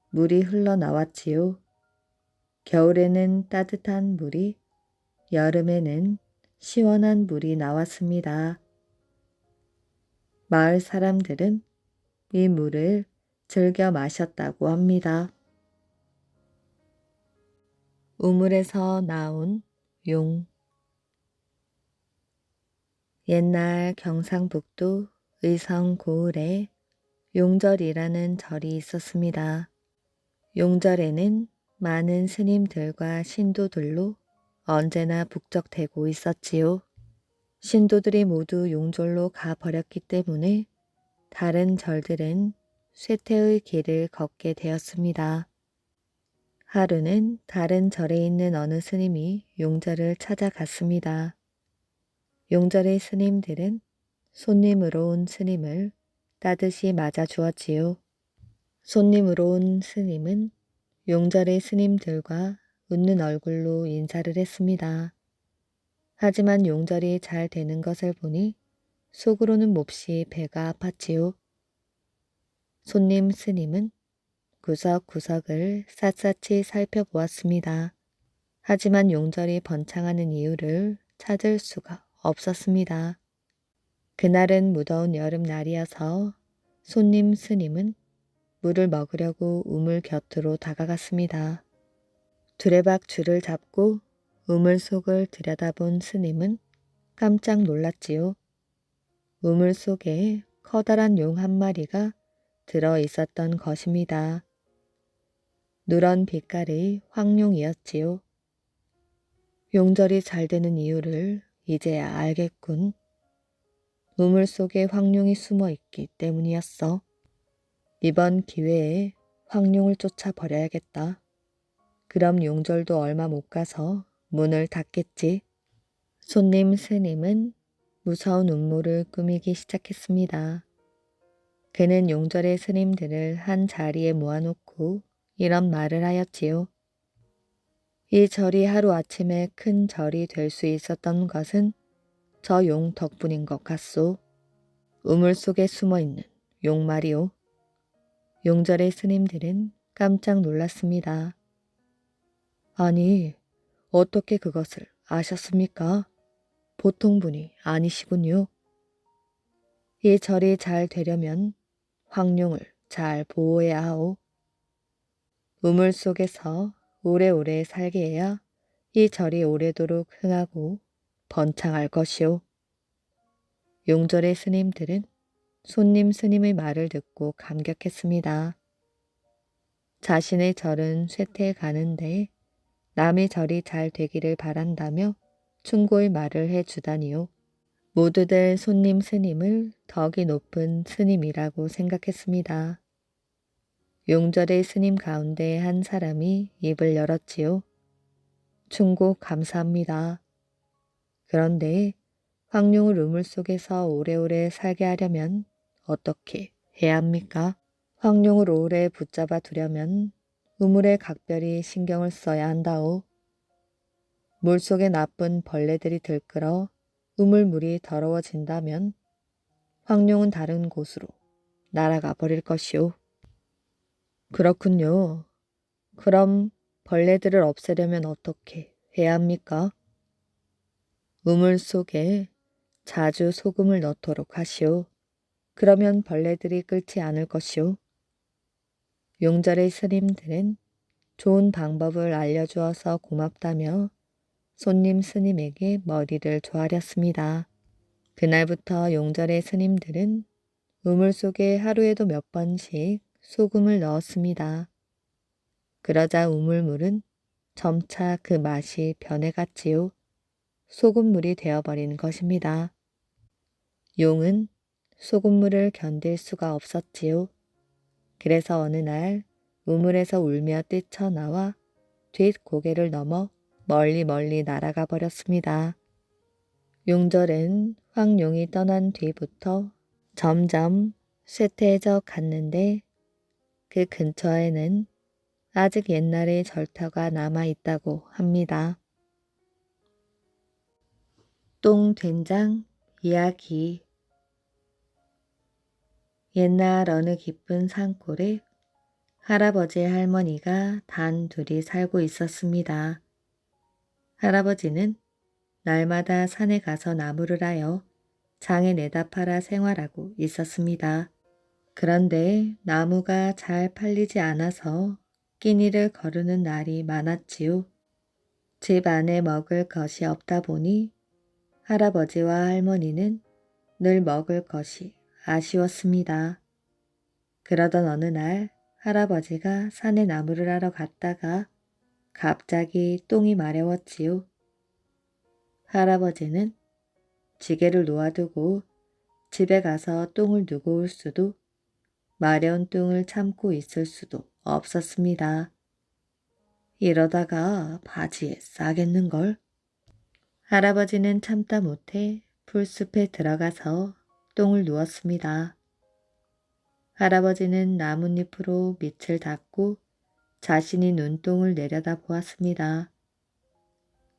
물이 흘러나왔지요. 겨울에는 따뜻한 물이, 여름에는 시원한 물이 나왔습니다. 마을 사람들은 이 물을 즐겨 마셨다고 합니다. 우물에서 나온 용. 옛날 경상북도 의성 고을에 용절이라는 절이 있었습니다. 용절에는 많은 스님들과 신도들로 언제나 북적대고 있었지요. 신도들이 모두 용절로 가버렸기 때문에 다른 절들은 쇠퇴의 길을 걷게 되었습니다. 하루는 다른 절에 있는 어느 스님이 용절을 찾아갔습니다. 용절의 스님들은 손님으로 온 스님을 따뜻이 맞아 주었지요. 손님으로 온 스님은 용절의 스님들과 웃는 얼굴로 인사를 했습니다. 하지만 용절이 잘 되는 것을 보니 속으로는 몹시 배가 아팠지요. 손님 스님은 구석구석을 샅샅이 살펴보았습니다. 하지만 용절이 번창하는 이유를 찾을 수가 없었습니다. 그날은 무더운 여름날이어서 손님 스님은 물을 먹으려고 우물 곁으로 다가갔습니다. 두레박 줄을 잡고 우물 속을 들여다본 스님은 깜짝 놀랐지요. 우물 속에 커다란 용 한 마리가 들어 있었던 것입니다. 누런 빛깔의 황룡이었지요. 용절이 잘 되는 이유를 이제야 알겠군. 우물 속에 황룡이 숨어 있기 때문이었어. 이번 기회에 황룡을 쫓아버려야겠다. 그럼 용절도 얼마 못 가서 문을 닫겠지. 손님 스님은 무서운 음모를 꾸미기 시작했습니다. 그는 용절의 스님들을 한 자리에 모아놓고 이런 말을 하였지요. 이 절이 하루아침에 큰 절이 될 수 있었던 것은 저 용 덕분인 것 같소. 우물 속에 숨어있는 용 말이오. 용절의 스님들은 깜짝 놀랐습니다. 아니, 어떻게 그것을 아셨습니까? 보통 분이 아니시군요. 이 절이 잘 되려면 황룡을 잘 보호해야 하오. 우물 속에서 오래오래 살게 해야 이 절이 오래도록 흥하고 번창할 것이오. 용절의 스님들은 손님 스님의 말을 듣고 감격했습니다. 자신의 절은 쇠퇴해 가는데 남의 절이 잘 되기를 바란다며 충고의 말을 해주다니요. 모두들 손님 스님을 덕이 높은 스님이라고 생각했습니다. 용절의 스님 가운데 한 사람이 입을 열었지요. 충고 감사합니다. 그런데 황룡을 우물 속에서 오래오래 살게 하려면 어떻게 해야 합니까? 황룡을 오래 붙잡아 두려면 우물에 각별히 신경을 써야 한다오. 물속에 나쁜 벌레들이 들끓어 우물물이 더러워진다면 황룡은 다른 곳으로 날아가 버릴 것이오. 그렇군요. 그럼 벌레들을 없애려면 어떻게 해야 합니까? 우물 속에 자주 소금을 넣도록 하시오. 그러면 벌레들이 끓지 않을 것이오. 용절의 스님들은 좋은 방법을 알려주어서 고맙다며 손님 스님에게 머리를 조아렸습니다. 그날부터 용절의 스님들은 우물 속에 하루에도 몇 번씩 소금을 넣었습니다. 그러자 우물물은 점차 그 맛이 변해갔지요. 소금물이 되어버린 것입니다. 용은 소금물을 견딜 수가 없었지요. 그래서 어느 날 우물에서 울며 뛰쳐나와 뒷고개를 넘어 멀리 날아가 버렸습니다. 용절은 황룡이 떠난 뒤부터 점점 쇠퇴해져 갔는데 그 근처에는 아직 옛날의 절터가 남아 있다고 합니다. 똥된장 이야기. 옛날 어느 깊은 산골에 할아버지 할머니가 단 둘이 살고 있었습니다. 할아버지는 날마다 산에 가서 나무를 하여 장에 내다 팔아 생활하고 있었습니다. 그런데 나무가 잘 팔리지 않아서 끼니를 거르는 날이 많았지요. 집 안에 먹을 것이 없다 보니 할아버지와 할머니는 늘 먹을 것이 아쉬웠습니다. 그러던 어느 날 할아버지가 산에 나무를 하러 갔다가 갑자기 똥이 마려웠지요. 할아버지는 지게를 놓아두고 집에 가서 똥을 누고 올 수도 마려운 똥을 참고 있을 수도 없었습니다. 이러다가 바지에 싸겠는걸? 할아버지는 참다 못해 풀숲에 들어가서 똥을 누웠습니다. 할아버지는 나뭇잎으로 밑을 닦고 자신이 눈똥을 내려다 보았습니다.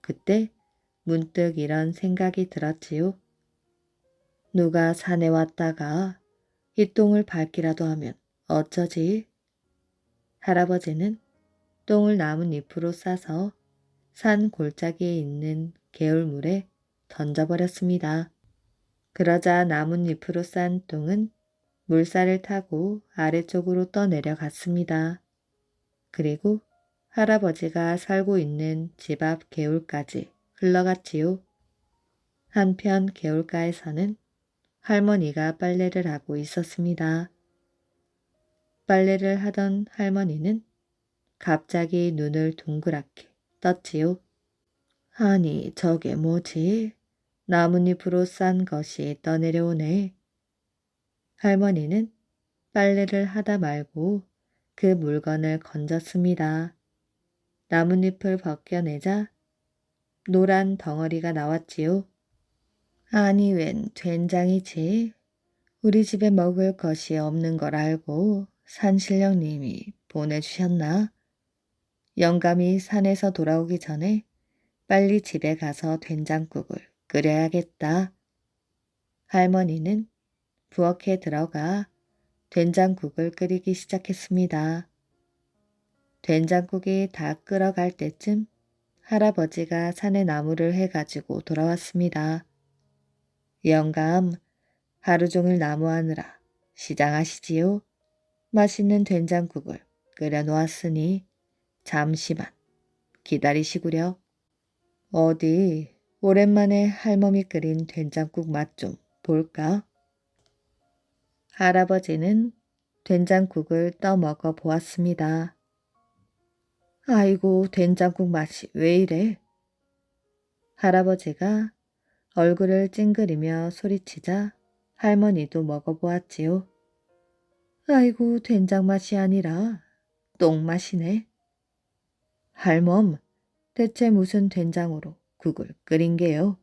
그때 문득 이런 생각이 들었지요. 누가 산에 왔다가 이 똥을 밟기라도 하면 어쩌지? 할아버지는 똥을 나뭇잎으로 싸서 산 골짜기에 있는 개울물에 던져버렸습니다. 그러자 나뭇잎으로 싼 똥은 물살을 타고 아래쪽으로 떠내려갔습니다. 그리고 할아버지가 살고 있는 집 앞 개울까지 흘러갔지요. 한편 개울가에서는 할머니가 빨래를 하고 있었습니다. 빨래를 하던 할머니는 갑자기 눈을 동그랗게 떴지요. 아니, 저게 뭐지? 나뭇잎으로 싼 것이 떠내려오네. 할머니는 빨래를 하다 말고 그 물건을 건졌습니다. 나뭇잎을 벗겨내자 노란 덩어리가 나왔지요. 아니, 웬 된장이지? 우리 집에 먹을 것이 없는 걸 알고 산신령님이 보내주셨나? 영감이 산에서 돌아오기 전에 빨리 집에 가서 된장국을 끓여야겠다. 할머니는 부엌에 들어가 된장국을 끓이기 시작했습니다. 된장국이 다 끓어갈 때쯤 할아버지가 산에 나무를 해가지고 돌아왔습니다. 영감, 하루 종일 나무하느라 시장하시지요? 맛있는 된장국을 끓여 놓았으니 잠시만 기다리시구려. 어디 오랜만에 할멈이 끓인 된장국 맛 좀 볼까? 할아버지는 된장국을 떠먹어 보았습니다. 아이고, 된장국 맛이 왜 이래? 할아버지가 얼굴을 찡그리며 소리치자 할머니도 먹어보았지요. 아이고, 된장 맛이 아니라 똥 맛이네. 할멈, 대체 무슨 된장으로 국을 끓인 게요?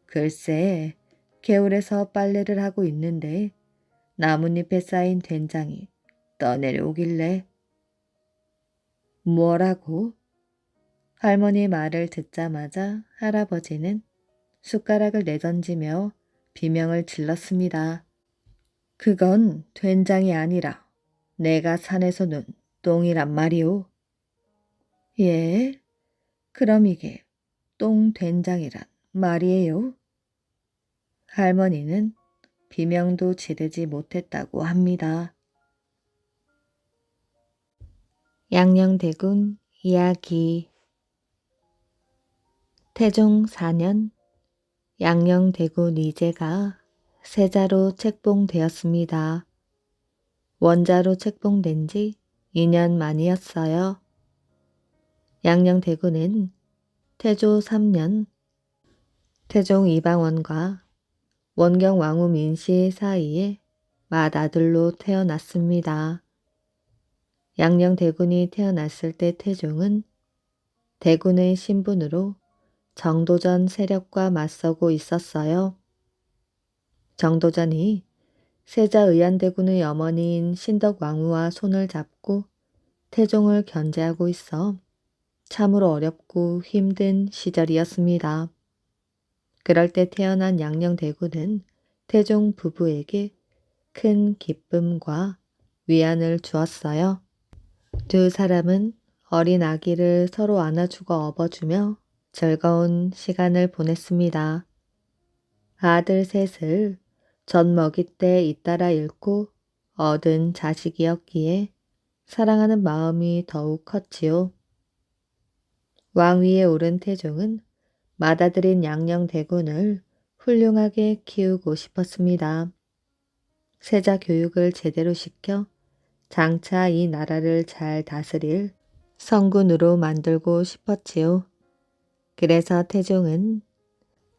글쎄, 개울에서 빨래를 하고 있는데 나뭇잎에 쌓인 된장이 떠내려오길래. 뭐라고? 할머니 말을 듣자마자 할아버지는 숟가락을 내던지며 비명을 질렀습니다. 그건 된장이 아니라 내가 산에서 눈 똥이란 말이오. 예? 그럼 이게 똥된장이란 말이에요? 할머니는 비명도 지르지 못했다고 합니다. 양녕대군 이야기. 태종 4년 양녕대군 이제가 세자로 책봉되었습니다. 원자로 책봉된 지 2년 만이었어요. 양녕대군은 태조 3년 태종 이방원과 원경 왕후 민씨 사이에 맏아들로 태어났습니다. 양녕대군이 태어났을 때 태종은 대군의 신분으로 정도전 세력과 맞서고 있었어요. 정도전이 세자 의안대군의 어머니인 신덕왕후와 손을 잡고 태종을 견제하고 있어 참으로 어렵고 힘든 시절이었습니다. 그럴 때 태어난 양녕대군은 태종 부부에게 큰 기쁨과 위안을 주었어요. 두 사람은 어린 아기를 서로 안아주고 업어주며 즐거운 시간을 보냈습니다. 아들 셋을 젖먹이 때 잇따라 잃고 얻은 자식이었기에 사랑하는 마음이 더욱 컸지요. 왕위에 오른 태종은 맏아들인 양녕대군을 훌륭하게 키우고 싶었습니다. 세자 교육을 제대로 시켜 장차 이 나라를 잘 다스릴 성군으로 만들고 싶었지요. 그래서 태종은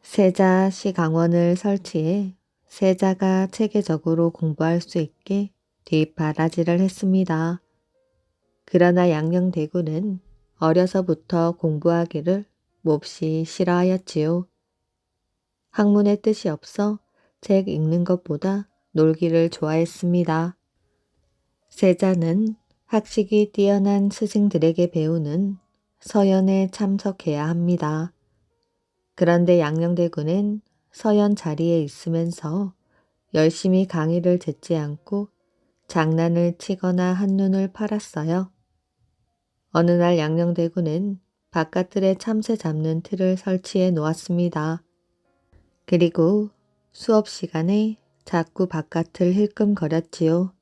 세자 시강원을 설치해 세자가 체계적으로 공부할 수 있게 뒷바라지를 했습니다. 그러나 양녕대군은 어려서부터 공부하기를 몹시 싫어하였지요. 학문의 뜻이 없어 책 읽는 것보다 놀기를 좋아했습니다. 세자는 학식이 뛰어난 스승들에게 배우는 서연에 참석해야 합니다. 그런데 양녕대군은 서연 자리에 있으면서 열심히 강의를 듣지 않고 장난을 치거나 한눈을 팔았어요. 어느 날 양녕대군은 바깥들에 참새 잡는 틀을 설치해 놓았습니다. 그리고 수업 시간에 자꾸 바깥을 힐끔거렸지요.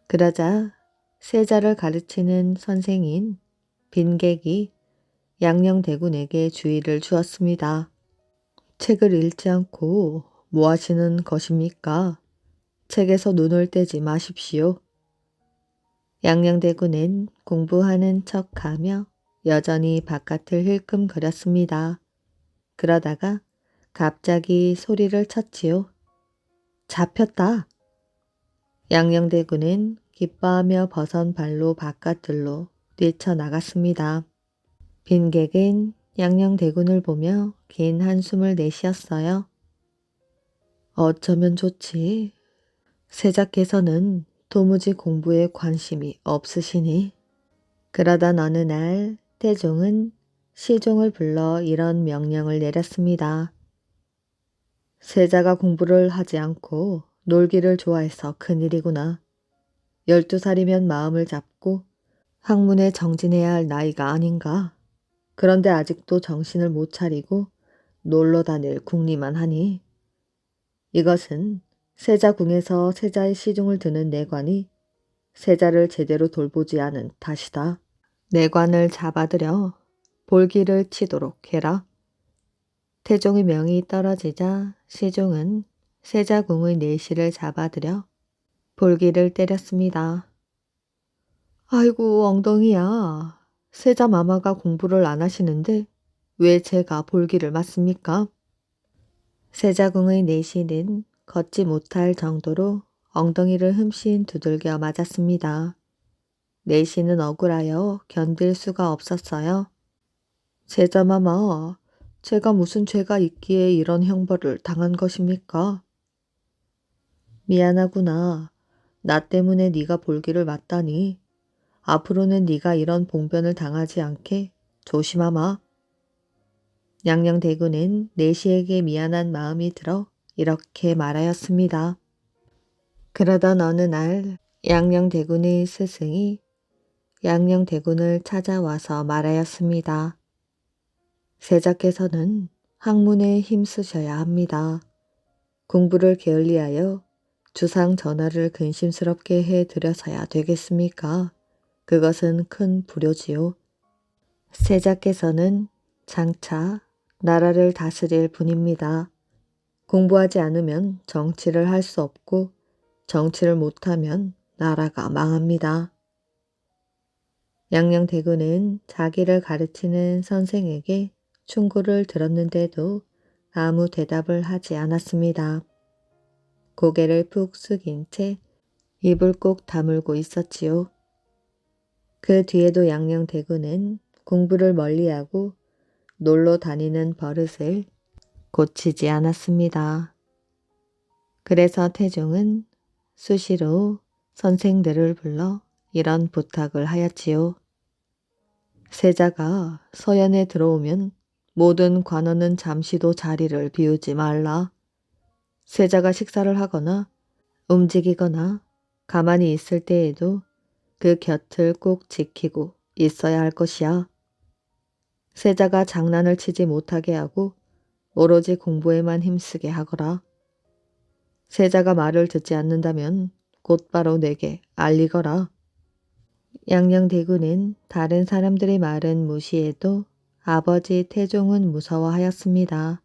그러자 세자를 가르치는 선생인 빈객이 양녕대군에게 주의를 주었습니다. 책을 읽지 않고 뭐 하시는 것입니까? 책에서 눈을 떼지 마십시오. 양녕대군은 공부하는 척하며 여전히 바깥을 힐끔거렸습니다. 그러다가 갑자기 소리를 쳤지요. 잡혔다. 양녕대군은 기뻐하며 벗은 발로 바깥들로 뛰쳐나갔습니다. 빈객은 양녕대군을 보며 긴 한숨을 내쉬었어요. 어쩌면 좋지. 세자께서는 도무지 공부에 관심이 없으시니. 그러던 어느 날 태종은 시종을 불러 이런 명령을 내렸습니다. 세자가 공부를 하지 않고 놀기를 좋아해서 큰일이구나. 12살이면 마음을 잡고 학문에 정진해야 할 나이가 아닌가. 그런데 아직도 정신을 못 차리고 놀러 다닐 궁리만 하니. 이것은 세자궁에서 세자의 시중을 드는 내관이 세자를 제대로 돌보지 않은 탓이다. 내관을 잡아들여 볼기를 치도록 해라. 태종의 명이 떨어지자 시종은 세자궁의 내시를 잡아들여 볼기를 때렸습니다. 아이고 엉덩이야. 세자 마마가 공부를 안 하시는데 왜 제가 볼기를 맞습니까? 세자궁의 내시는 걷지 못할 정도로 엉덩이를 흠씬 두들겨 맞았습니다. 내시는 억울하여 견딜 수가 없었어요. 세자마마, 제가 무슨 죄가 있기에 이런 형벌을 당한 것입니까? 미안하구나. 나 때문에 네가 볼기를 맞다니. 앞으로는 네가 이런 봉변을 당하지 않게 조심하마. 양녕대군은 내시에게 미안한 마음이 들어 이렇게 말하였습니다. 그러던 어느 날 양녕대군의 스승이 양녕대군을 찾아와서 말하였습니다. 세자께서는 학문에 힘쓰셔야 합니다. 공부를 게을리하여 주상 전하를 근심스럽게 해드려서야 되겠습니까? 그것은 큰 불효지요. 세자께서는 장차 나라를 다스릴 분입니다. 공부하지 않으면 정치를 할 수 없고 정치를 못하면 나라가 망합니다. 양녕대군은 자기를 가르치는 선생에게 충고를 들었는데도 아무 대답을 하지 않았습니다. 고개를 푹 숙인 채 입을 꼭 다물고 있었지요. 그 뒤에도 양녕대군은 공부를 멀리하고 놀러 다니는 버릇을 고치지 않았습니다. 그래서 태종은 수시로 선생들을 불러 이런 부탁을 하였지요. 세자가 서연에 들어오면 모든 관원은 잠시도 자리를 비우지 말라. 세자가 식사를 하거나 움직이거나 가만히 있을 때에도 그 곁을 꼭 지키고 있어야 할 것이야. 세자가 장난을 치지 못하게 하고 오로지 공부에만 힘쓰게 하거라. 세자가 말을 듣지 않는다면 곧바로 내게 알리거라. 양녕대군은 다른 사람들의 말은 무시해도 아버지 태종은 무서워하였습니다.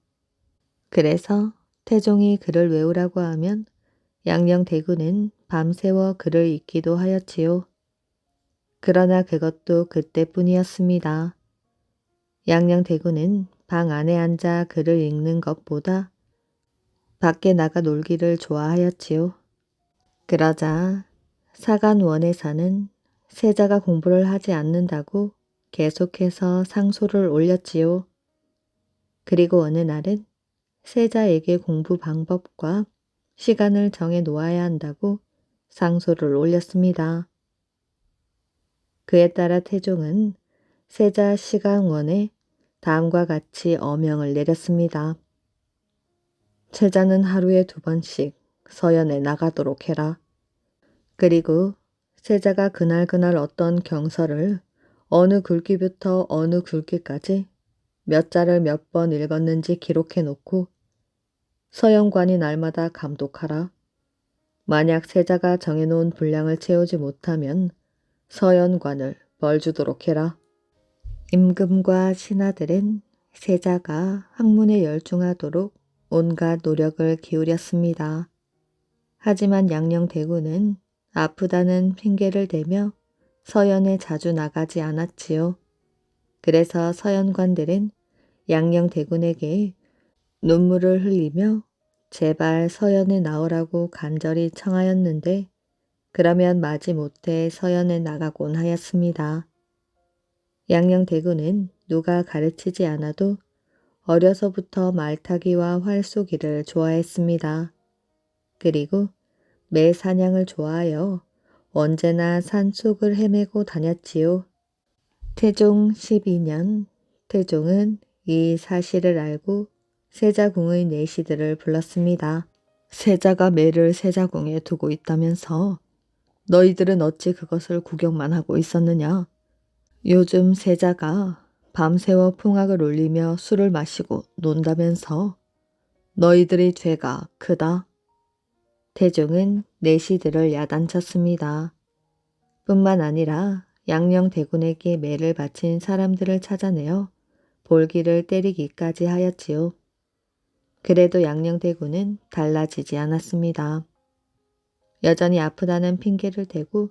그래서 태종이 글을 외우라고 하면 양녕대군은 밤새워 글을 읽기도 하였지요. 그러나 그것도 그때뿐이었습니다. 양녕대군은 방 안에 앉아 글을 읽는 것보다 밖에 나가 놀기를 좋아하였지요. 그러자 사간원에서는 세자가 공부를 하지 않는다고 계속해서 상소를 올렸지요. 그리고 어느 날은 세자에게 공부 방법과 시간을 정해 놓아야 한다고 상소를 올렸습니다. 그에 따라 태종은 세자 시강원에 다음과 같이 어명을 내렸습니다. 세자는 하루에 2번씩 서연에 나가도록 해라. 그리고 세자가 그날 어떤 경서를 어느 글귀부터 어느 글귀까지 몇 자를 몇 번 읽었는지 기록해 놓고 서연관이 날마다 감독하라. 만약 세자가 정해놓은 분량을 채우지 못하면 서연관을 벌 주도록 해라. 임금과 신하들은 세자가 학문에 열중하도록 온갖 노력을 기울였습니다. 하지만 양녕대군은 아프다는 핑계를 대며 서연에 자주 나가지 않았지요. 그래서 서연관들은 양녕대군에게 눈물을 흘리며 제발 서연에 나오라고 간절히 청하였는데 그러면 마지못해 서연에 나가곤 하였습니다. 양녕대군은 누가 가르치지 않아도 어려서부터 말타기와 활쏘기를 좋아했습니다. 그리고 매 사냥을 좋아하여 언제나 산속을 헤매고 다녔지요. 태종 12년 태종은 이 사실을 알고 세자궁의 내시들을 불렀습니다. 세자가 매를 세자궁에 두고 있다면서 너희들은 어찌 그것을 구경만 하고 있었느냐? 요즘 세자가 밤새워 풍악을 울리며 술을 마시고 논다면서 너희들의 죄가 크다. 태종은 내시들을 야단쳤습니다. 뿐만 아니라 양녕대군에게 매를 바친 사람들을 찾아내어 볼기를 때리기까지 하였지요. 그래도 양녕대군은 달라지지 않았습니다. 여전히 아프다는 핑계를 대고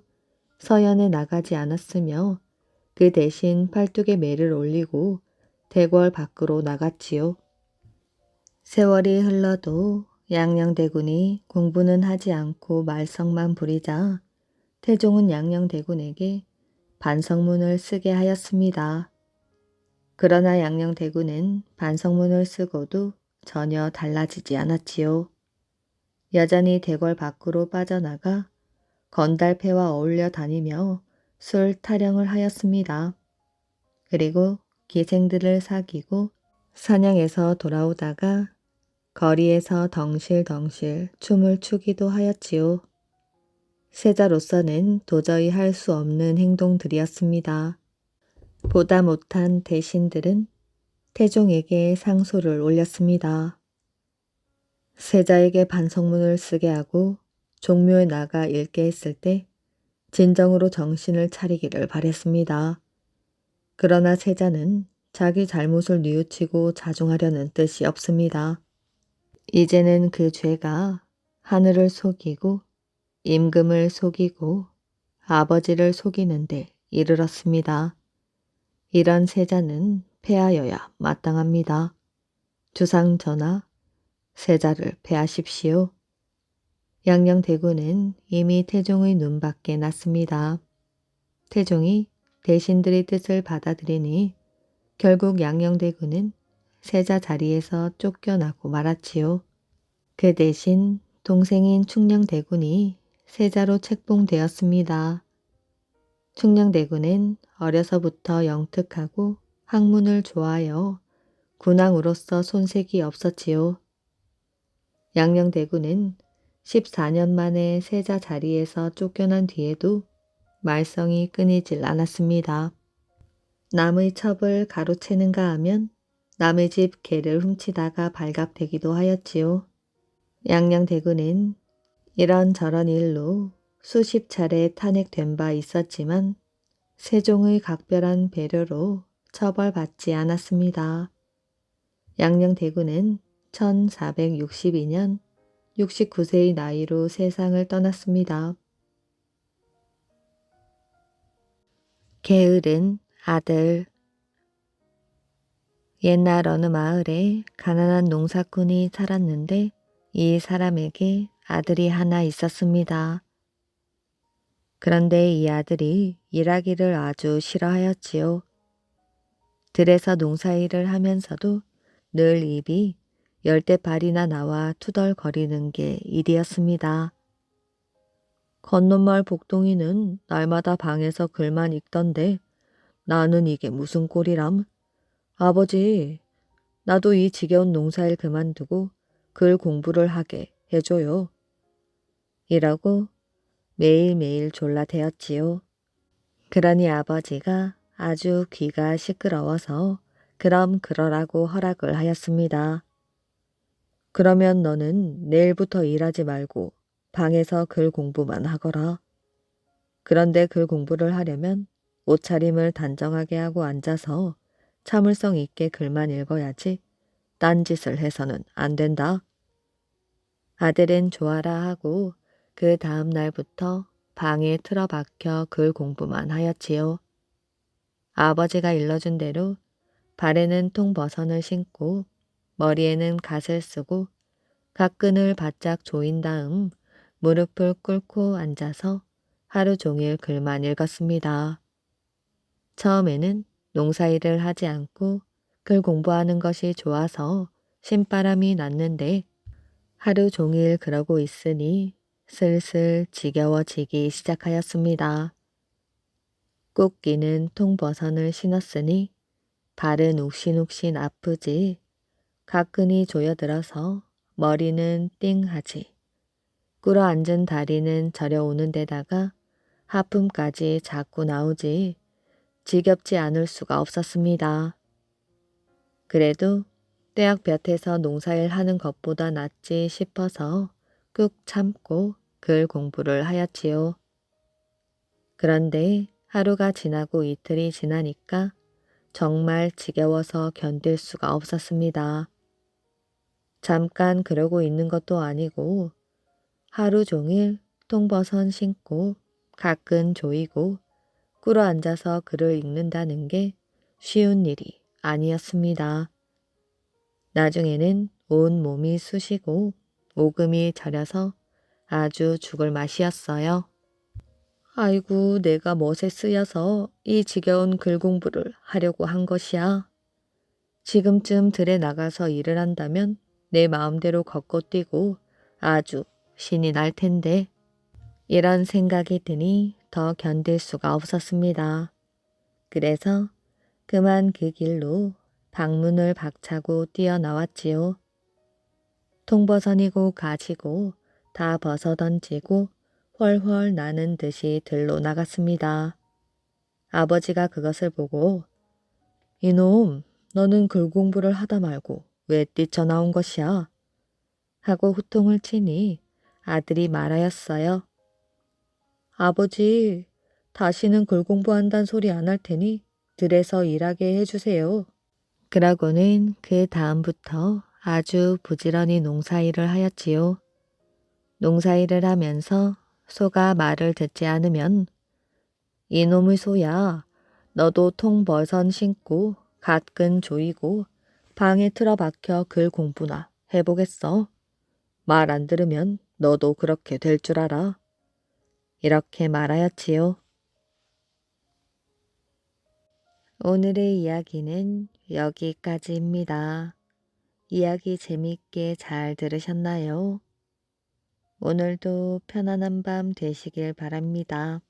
서연에 나가지 않았으며 그 대신 팔뚝에 매를 올리고 대궐 밖으로 나갔지요. 세월이 흘러도 양녕대군이 공부는 하지 않고 말썽만 부리자 태종은 양녕대군에게 반성문을 쓰게 하였습니다. 그러나 양녕대군은 반성문을 쓰고도 전혀 달라지지 않았지요. 여전히 대궐 밖으로 빠져나가 건달패와 어울려 다니며 술 타령을 하였습니다. 그리고 기생들을 사귀고 사냥에서 돌아오다가 거리에서 덩실덩실 춤을 추기도 하였지요. 세자로서는 도저히 할 수 없는 행동들이었습니다. 보다 못한 대신들은 태종에게 상소를 올렸습니다. 세자에게 반성문을 쓰게 하고 종묘에 나가 읽게 했을 때 진정으로 정신을 차리기를 바랬습니다. 그러나 세자는 자기 잘못을 뉘우치고 자중하려는 뜻이 없습니다. 이제는 그 죄가 하늘을 속이고 임금을 속이고 아버지를 속이는데 이르렀습니다. 이런 세자는 폐하여야 마땅합니다. 주상전하, 세자를 폐하십시오. 양녕대군은 이미 태종의 눈밖에 났습니다. 태종이 대신들의 뜻을 받아들이니 결국 양녕대군은 세자 자리에서 쫓겨나고 말았지요. 그 대신 동생인 충녕대군이 세자로 책봉되었습니다. 충녕대군은 어려서부터 영특하고 학문을 좋아하여 군왕으로서 손색이 없었지요. 양녕대군은 14년 만에 세자 자리에서 쫓겨난 뒤에도 말썽이 끊이질 않았습니다. 남의 첩을 가로채는가 하면 남의 집 개를 훔치다가 발각되기도 하였지요. 양녕대군은 이런저런 일로 수십 차례 탄핵된 바 있었지만 세종의 각별한 배려로 처벌받지 않았습니다. 양녕대군은 1462년 69세의 나이로 세상을 떠났습니다. 게으른 아들. 옛날 어느 마을에 가난한 농사꾼이 살았는데 이 사람에게 아들이 하나 있었습니다. 그런데 이 아들이 일하기를 아주 싫어하였지요. 들에서 농사일을 하면서도 늘 입이 열대발이나 나와 투덜거리는 게 일이었습니다. 건너마을 복동이는 날마다 방에서 글만 읽던데 나는 이게 무슨 꼴이람? 아버지, 나도 이 지겨운 농사일 그만두고 글 공부를 하게 해줘요. 이라고 매일매일 졸라대었지요. 그러니 아버지가 아주 귀가 시끄러워서 그럼 그러라고 허락을 하였습니다. 그러면 너는 내일부터 일하지 말고 방에서 글 공부만 하거라. 그런데 글 공부를 하려면 옷차림을 단정하게 하고 앉아서 참을성 있게 글만 읽어야지 딴짓을 해서는 안 된다. 아들은 좋아라 하고 그 다음 날부터 방에 틀어박혀 글 공부만 하였지요. 아버지가 일러준 대로 발에는 통버선을 신고 머리에는 갓을 쓰고 각근을 바짝 조인 다음 무릎을 꿇고 앉아서 하루 종일 글만 읽었습니다. 처음에는 농사일을 하지 않고 글 공부하는 것이 좋아서 신바람이 났는데 하루 종일 그러고 있으니 슬슬 지겨워지기 시작하였습니다. 꼭 끼는 통버선을 신었으니 발은 욱신욱신 아프지 가끈이 조여들어서 머리는 띵하지 꿇어앉은 다리는 저려오는 데다가 하품까지 자꾸 나오지 지겹지 않을 수가 없었습니다. 그래도 떼약 볕에서 농사일 하는 것보다 낫지 싶어서 꾹 참고 글 공부를 하였지요. 그런데 하루가 지나고 이틀이 지나니까 정말 지겨워서 견딜 수가 없었습니다. 잠깐 그러고 있는 것도 아니고 하루 종일 통버선 신고 가끈 조이고 꿇어 앉아서 글을 읽는다는 게 쉬운 일이 아니었습니다. 나중에는 온 몸이 쑤시고 오금이 저려서 아주 죽을 맛이었어요. 아이고, 내가 멋에 쓰여서 이 지겨운 글 공부를 하려고 한 것이야. 지금쯤 들에 나가서 일을 한다면 내 마음대로 걷고 뛰고 아주 신이 날 텐데 이런 생각이 드니 더 견딜 수가 없었습니다. 그래서 그만 그 길로 방문을 박차고 뛰어나왔지요. 통버선이고 가지고 다 벗어던지고 훨훨 나는 듯이 들로 나갔습니다. 아버지가 그것을 보고 이놈, 너는 글 공부를 하다 말고 왜 뛰쳐나온 것이야? 하고 후통을 치니 아들이 말하였어요. 아버지, 다시는 글 공부한단 소리 안 할 테니 들에서 일하게 해주세요. 그러고는 그 다음부터 아주 부지런히 농사일을 하였지요. 농사일을 하면서 소가 말을 듣지 않으면 이놈의 소야, 너도 통벌선 신고 갓근 조이고 방에 틀어박혀 글 공부나 해보겠어. 말 안 들으면 너도 그렇게 될 줄 알아. 이렇게 말하였지요. 오늘의 이야기는 여기까지입니다. 이야기 재밌게 잘 들으셨나요? 오늘도 편안한 밤 되시길 바랍니다.